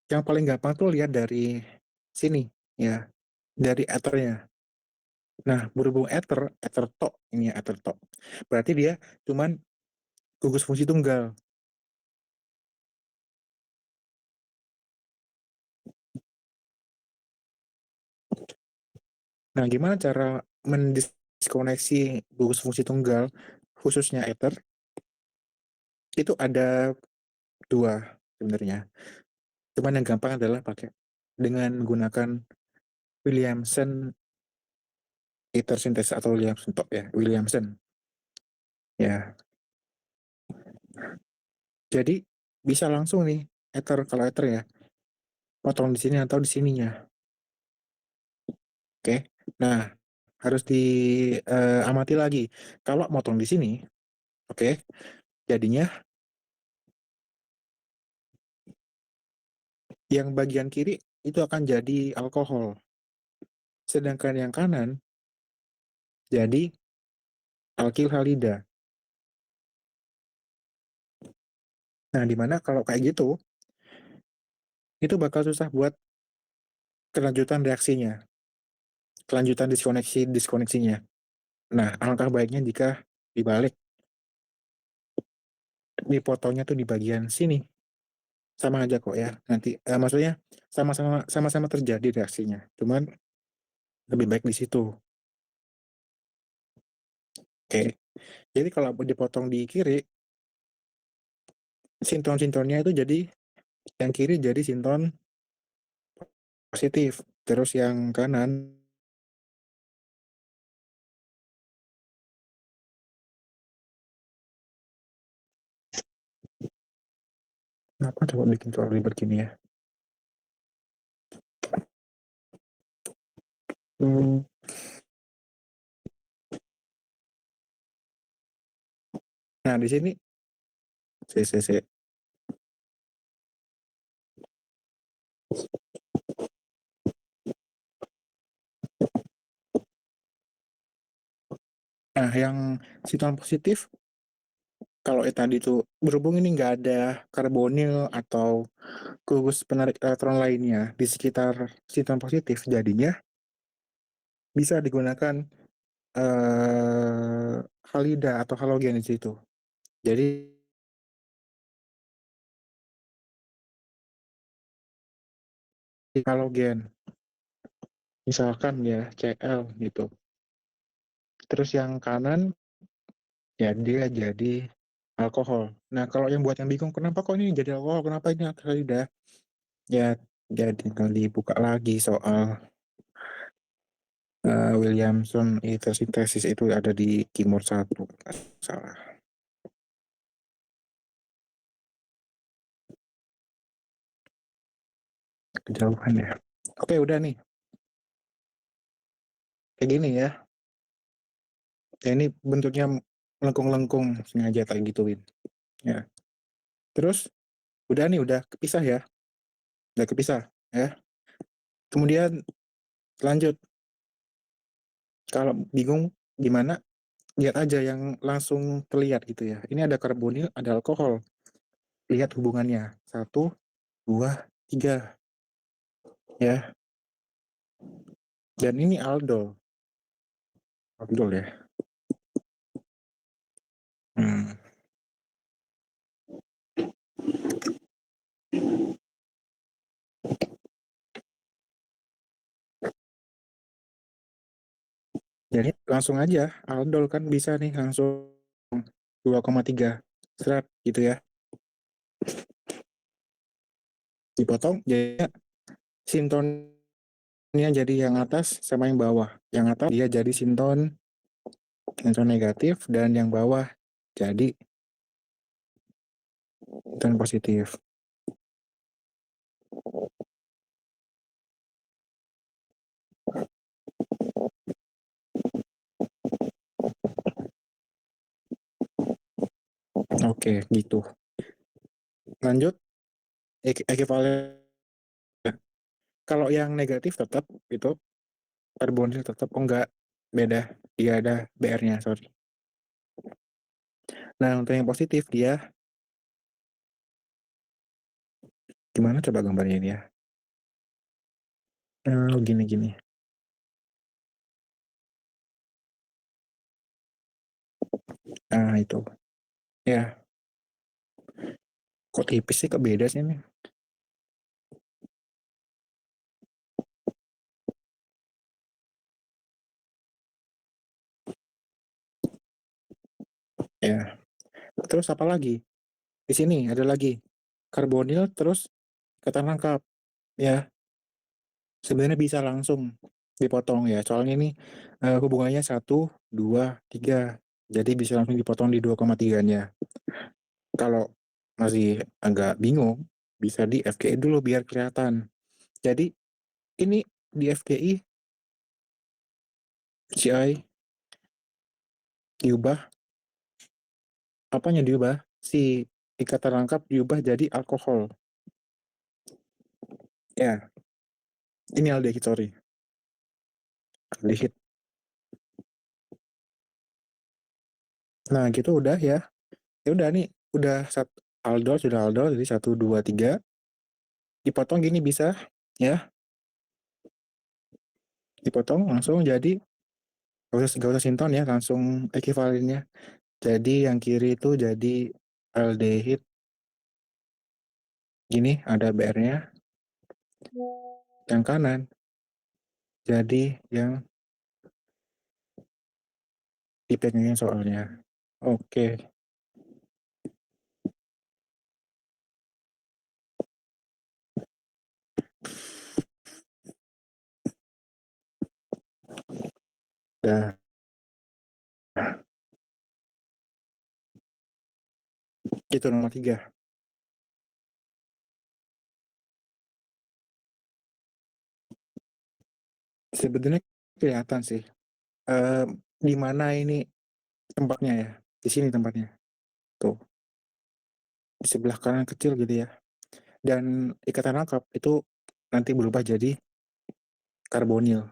Yang paling gampang tuh lihat dari sini, ya. Dari ethernya. Nah, berhubung ether tok, ini ya ether tok. Berarti dia cuman gugus fungsi tunggal. Nah, gimana cara mendiskoneksi gugus fungsi tunggal, khususnya ether? Itu ada 2 sebenarnya. Cuman yang gampang adalah pakai dengan menggunakan Williamson ether synthesis atau Williamson tok ya, Williamson. Ya. Jadi bisa langsung nih ether kalau ether ya. Potong di sini atau di sininya. Oke. Nah, harus diamati lagi. Kalau motong di sini, Oke. Jadinya yang bagian kiri itu akan jadi alkohol. Sedangkan yang kanan jadi alkil halida. Nah, dimana kalau kayak gitu, itu bakal susah buat kelanjutan reaksinya, kelanjutan diskoneksinya. Nah, alangkah baiknya jika dibalik, dipotongnya tuh di bagian sini. Sama aja kok ya. Nanti maksudnya sama-sama terjadi reaksinya. Cuman lebih baik di situ. Oke. Jadi kalau dipotong di kiri, sinton-sintonnya itu jadi yang kiri jadi sinton positif, terus yang kanan kenapa coba bikin terlalu ribet gini ya? Hmm. Nah, di sini C. Nah, yang sinton positif kalau tadi tuh berhubung ini nggak ada karbonil atau gugus penarik elektron lainnya di sekitar sinton positif, jadinya bisa digunakan halida atau halogen di situ. Jadi halogen, misalkan ya Cl gitu. Terus yang kanan ya dia jadi alkohol. Nah, kalau yang buat yang bingung kenapa kok ini jadi alkohol, kenapa ini halida? Ya jadi tinggal dibuka lagi soal Williamson sintesis itu ada di Kimur 1, nggak salah. Kejauhan ya. Oke, udah nih. Kayak gini ya. Ya ini bentuknya melengkung-lengkung, sengaja tak gituin. Ya. Terus udah kepisah ya. Udah kepisah ya. Kemudian lanjut. Kalau bingung gimana, lihat aja yang langsung terlihat gitu ya. Ini ada karbonil, ada alkohol. Lihat hubungannya. 1, 2, 3. Ya. Dan ini aldol. Aldol ya. Hmm. Jadi langsung aja aldol kan bisa nih langsung 2,3 serat gitu ya. Dipotong jadinya sintonnya jadi yang atas sama yang bawah. Yang atas dia jadi sinton negatif dan yang bawah jadi sinton positif. Oke, gitu. Lanjut ekivalen. Kalau yang negatif tetap itu karbonil tetap enggak, beda. Dia ada BR-nya, sorry. Nah, untuk yang positif dia gimana coba gambarnya ini ya? Gini. Nah, itu. Ya. Kok tipis sih, kok beda sih ini? Ya. Terus apa lagi? Di sini ada lagi karbonil terus ikatan rangkap. Ya, sebenarnya bisa langsung dipotong ya. Soalnya ini hubungannya 1, 2, 3. Jadi bisa langsung dipotong di 2,3-nya. Kalau masih agak bingung, bisa di FGI dulu biar kelihatan. Jadi ini di FGI CI diubah apanya diubah? Si ikatan rangkap diubah jadi alkohol. Ya, ini aldehid, sorry. Aldehid. Nah, gitu udah ya. Ya udah nih, udah aldol sudah aldol jadi 1 2 3. Dipotong gini bisa ya. Dipotong langsung jadi gak usah sinton ya, langsung ekivalennya. Jadi yang kiri itu jadi aldehid. Gini ada BR-nya. Yang kanan jadi yang dipegangin soalnya. Oke. Dah. Itu nomor 3. Sebenarnya kelihatan sih. Di mana ini tempatnya ya? Di sini tempatnya. Tuh. Di sebelah kanan kecil gitu ya. Dan ikatan rangkap itu nanti berubah jadi karbonil.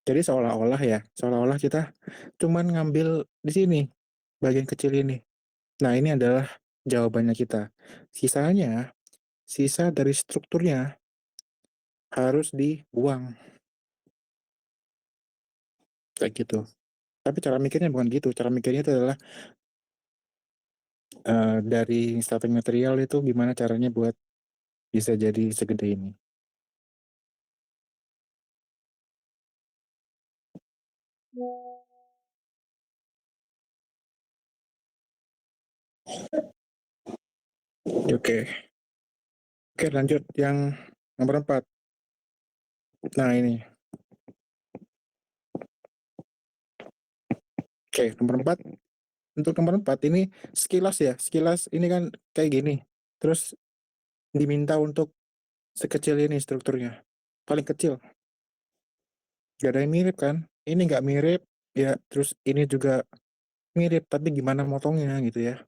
Jadi seolah-olah kita cuman ngambil di sini, bagian kecil ini. Nah, ini adalah jawabannya kita. Sisa dari strukturnya harus dibuang. Kayak gitu. Tapi cara mikirnya bukan gitu. Cara mikirnya itu adalah dari starting material itu gimana caranya buat bisa jadi segede ini. Oke. Oke, lanjut yang nomor 4. Nah, ini. Oke, nomor 4. Untuk nomor 4 ini sekilas ya. Sekilas ini kan kayak gini. Terus diminta untuk sekecil ini strukturnya. Paling kecil. Gak ada yang mirip kan? Ini nggak mirip. Ya, terus ini juga mirip. Tapi gimana motongnya gitu ya.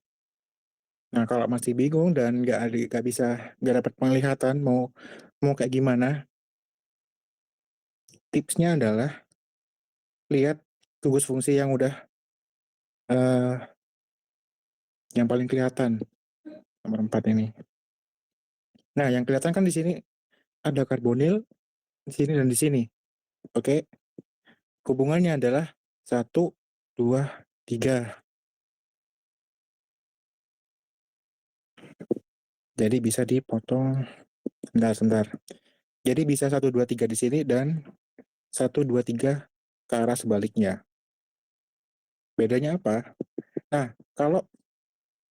Nah, kalau masih bingung dan nggak dapat penglihatan mau kayak gimana, tipsnya adalah lihat tugas fungsi yang udah yang paling kelihatan nomor 4 ini. Nah, yang kelihatan kan di sini ada karbonil di sini dan di sini. Oke. Hubungannya adalah 1 2 3. Jadi bisa dipotong sebentar. Jadi bisa 1 2 3 di sini dan 1 2 3 ke arah sebaliknya. Bedanya apa? Nah, kalau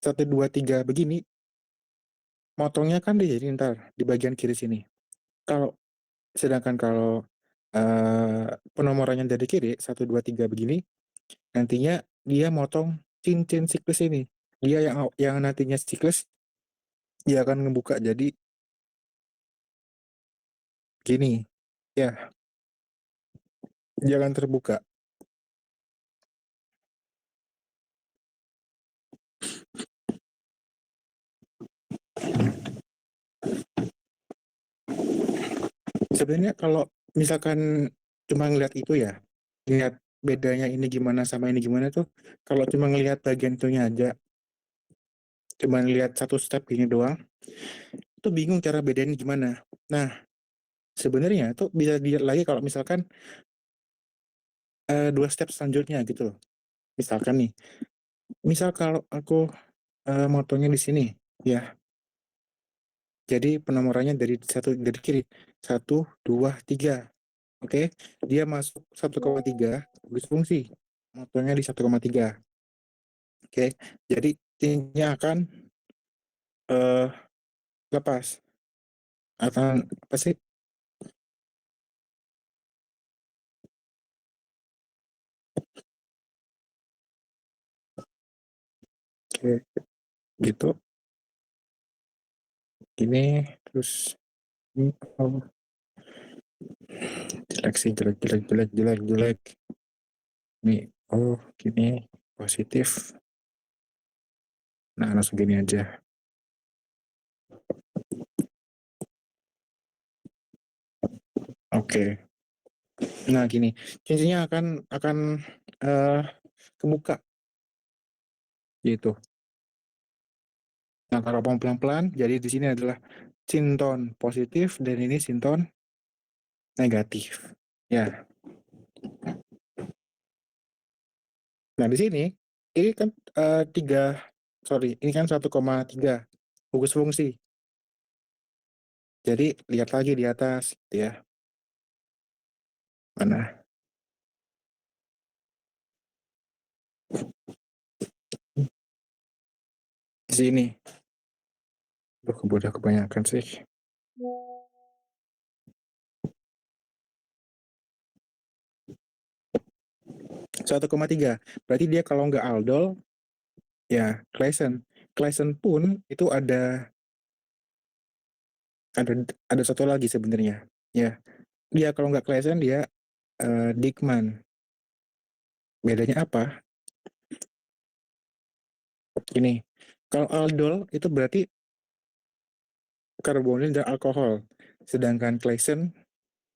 1 2 3 begini, motongnya kan di sini ntar di bagian kiri sini. Sedangkan kalau penomorannya dari kiri 1 2 3 begini, nantinya dia motong cincin siklus ini. Dia yang nantinya siklus dia akan ngebuka jadi gini. Ya, dia akan terbuka. Sebenarnya kalau misalkan cuma ngeliat itu ya, lihat bedanya ini gimana sama ini gimana tuh, kalau cuma ngelihat bagian itunya aja, cuma lihat satu step gini doang, itu bingung cara bedain gimana. Nah, sebenarnya tuh bisa dilihat lagi kalau misalkan 2 step selanjutnya gitu loh. Misalkan nih, misal kalau aku motongnya di sini ya. Jadi penomorannya dari kiri. 1 2 3. Oke. Dia masuk 1,3 tugas fungsi. Motongnya di 1,3. Oke. Jadi intinya akan lepas. Akan apa sih? Oke. Gitu. Ini terus ini jelek. Nih, oh gini positif. Nah, langsung gini aja. Oke. Nah, gini. Cincinnya akan kebuka gitu. Nah, kalau pelan-pelan, jadi di sini adalah sinton positif dan ini sinton negatif. Ya. Nah, di sini ini kan ini kan 1,3 gugus fungsi. Jadi lihat lagi di atas gitu ya. Mana? Di sini. Duh, udah kebanyakan sih. 1,3. Berarti dia kalau nggak aldol, ya Claisen. Claisen pun itu ada satu lagi sebenarnya. Ya, dia kalau nggak Claisen dia Diekmann. Bedanya apa? Ini. Kalau aldol itu berarti karbonil dan alkohol. Sedangkan Claisen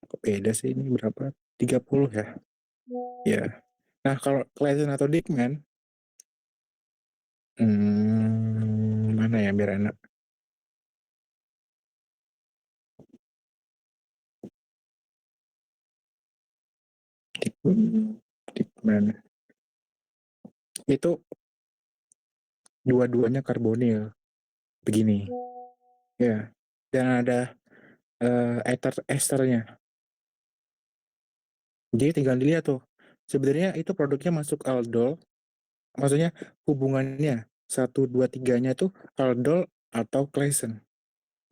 kok beda sih ini berapa? 30 ya. Ya. Nah, kalau Claisen atau Diekmann mana ya biar enak? Diekmann. Itu dua-duanya karbonil. Begini. Ya. Dan ada esternya. Jadi tinggal dilihat tuh. Sebenarnya itu produknya masuk aldol. Maksudnya hubungannya 1, 2, 3-nya tuh aldol atau Claisen.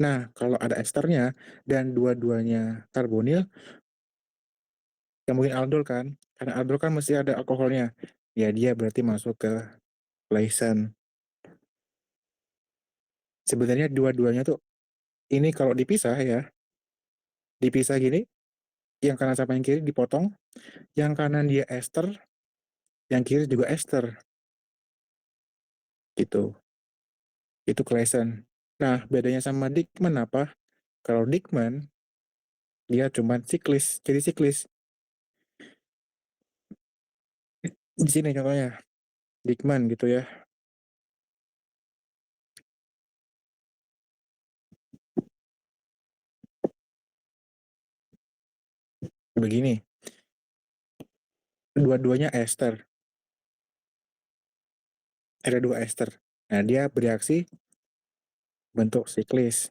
Nah, kalau ada esternya dan dua-duanya karbonil, ya mungkin aldol kan. Karena aldol kan mesti ada alkoholnya. Ya dia berarti masuk ke Claisen. Sebenarnya dua-duanya tuh ini kalau dipisah ya, dipisah gini, yang kanan sama yang kiri dipotong, yang kanan dia ester, yang kiri juga ester. Gitu. Itu Claisen. Nah, bedanya sama Diekmann apa? Kalau Diekmann, dia cuma siklis, jadi siklis. Di sini contohnya, Diekmann gitu ya. Begini, dua-duanya ester. Ada dua ester. Nah, dia bereaksi bentuk siklis.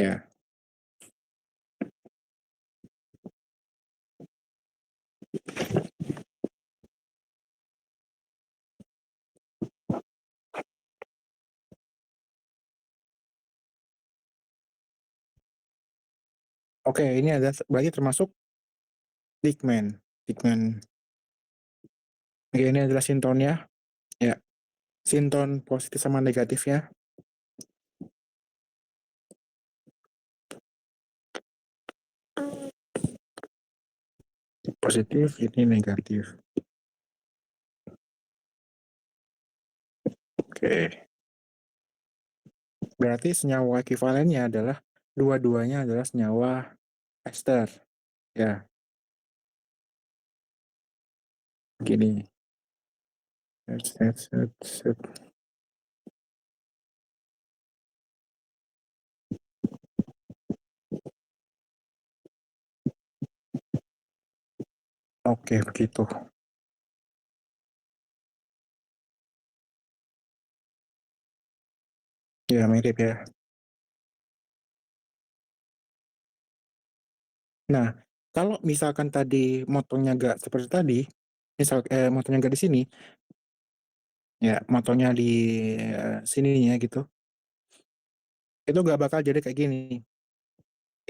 Ya. Oke, ini ada berarti termasuk Diekmann. Diekmann. Oke, ini adalah sintonnya. Ya. Sinton positif sama negatifnya. Positif, ini negatif. Oke. Berarti senyawa ekivalennya adalah dua-duanya adalah senyawa ester. Ya, gini. Set. Oke, begitu. Ya, mirip ya. Nah, kalau misalkan tadi motonya nggak seperti tadi, motonya nggak di sini, ya motonya di sininya gitu, itu nggak bakal jadi kayak gini.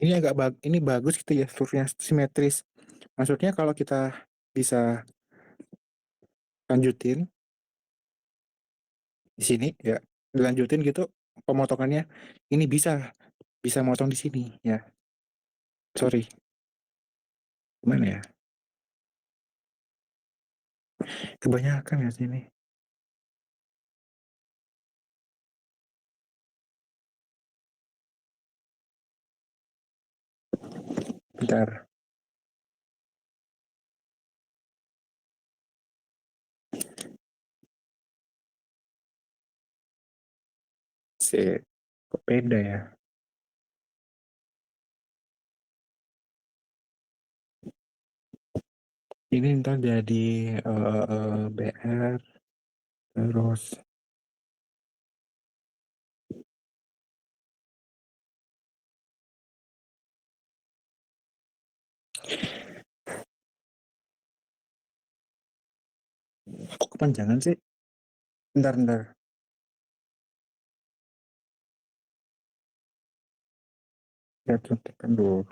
Ini bagus gitu ya, strukturnya simetris. Maksudnya kalau kita bisa lanjutin di sini ya, dilanjutin gitu pemotongannya, ini bisa motong di sini ya. Sorry, gimana ya? Kebanyakan ya sini. Bentar. Kok beda ya? Ini ntar jadi BR terus kok kepanjangan sih? Bentar. Ya contohkan dulu.